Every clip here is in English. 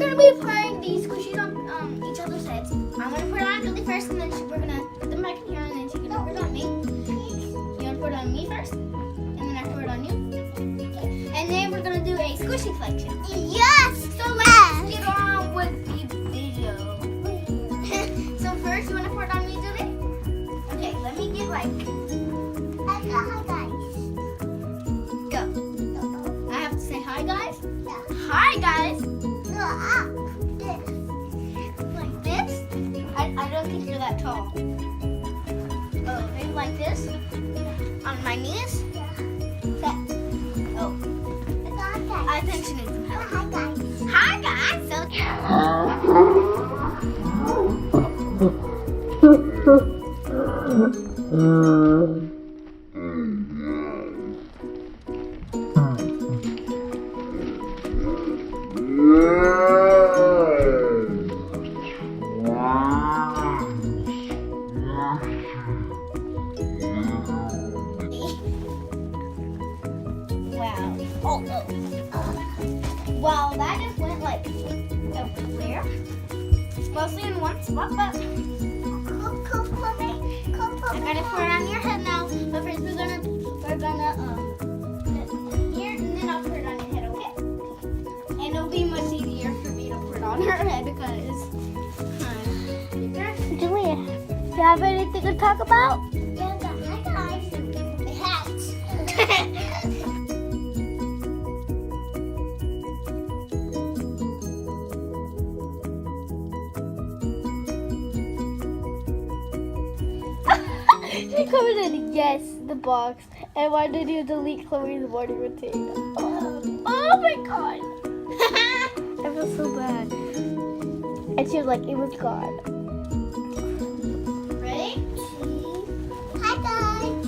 gonna be putting these squishies on each other's heads. I'm gonna put it on Julie first, and then we're gonna put them back in here, and then she's gonna put it on me. You wanna put it on me first, and then I put it on you. Okay. And then we're gonna do a squishy collection. Yes. So let's get on with the video. So first, you wanna put it on me, Julie? Okay, let me get like. Hi guys. Go. I have to say hi, guys. Yeah. Hi, guys. No, up. This. Like this? I don't think you're that tall. Oh, maybe like this? On my knees? Yeah. Oh, Hi guys. I think she needs some help. Hi guys. Hi, guys. So wow. Oh. Wow, that just went like everywhere. Mostly in one spot, but I gotta put it on your head now. But first we're gonna put it here, and then I'll put it on your head, okay? And it'll be much easier for me to put it on her head because Julia, you have anything to talk about? yeah, hi guys. The hat. She commented yes, the box. And why did you delete Chloe's morning routine? Oh my god. I feel so bad. And she was like, it was gone. Ready? Hi guys.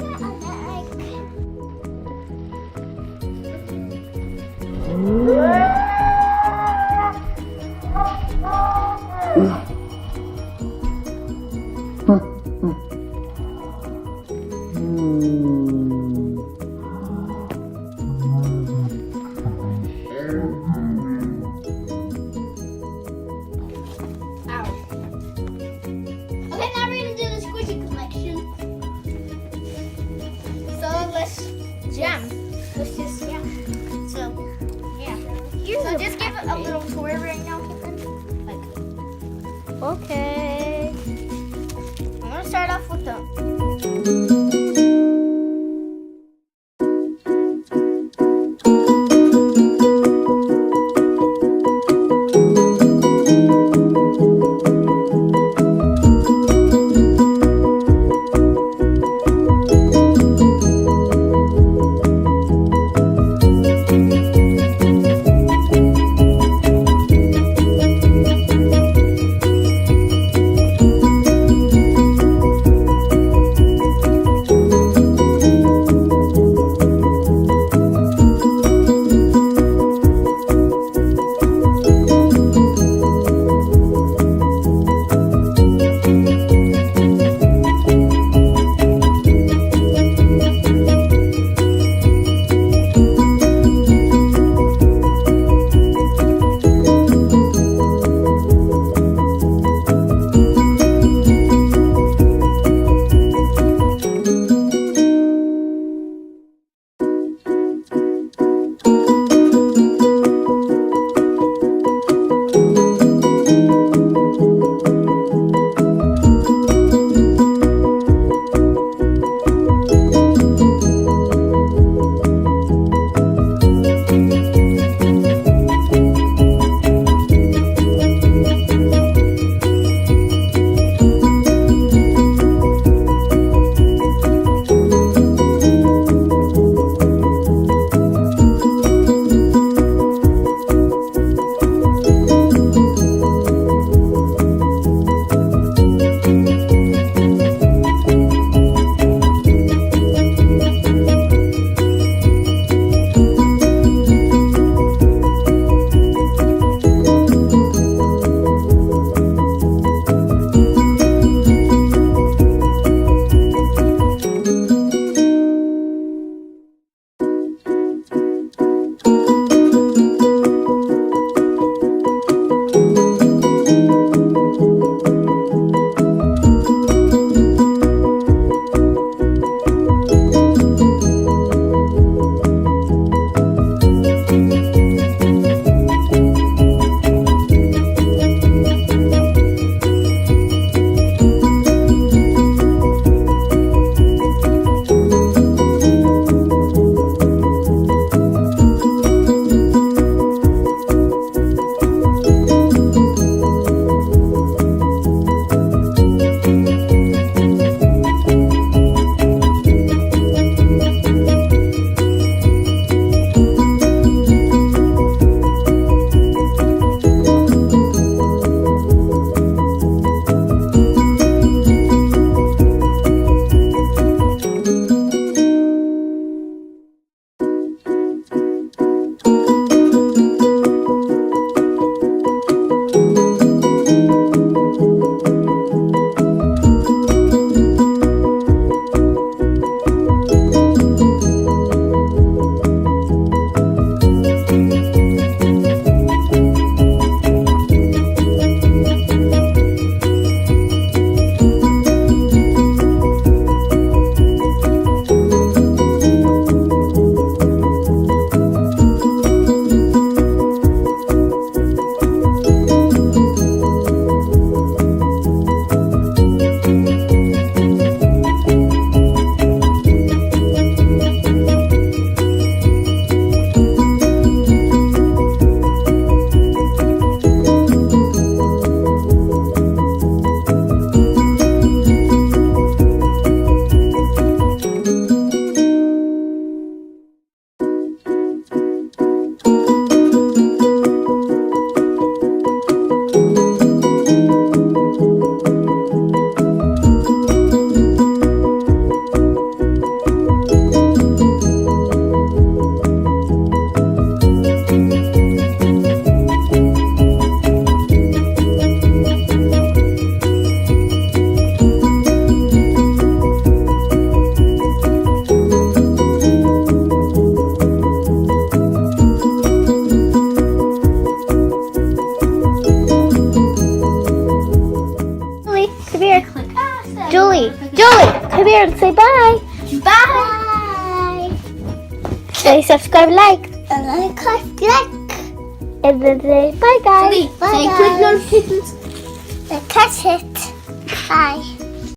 Ow. Okay, now we're gonna do the squishy collection. So let's jam. Let's just jam. So yeah. So just give it a little tour right now, Caitlin. Like, okay. I'm gonna start off with the. Julie, come here and say bye. Bye. Bye. Say subscribe, like, And then click and then say bye, guys. Say Bye, click guys. notifications. and catch it. Bye.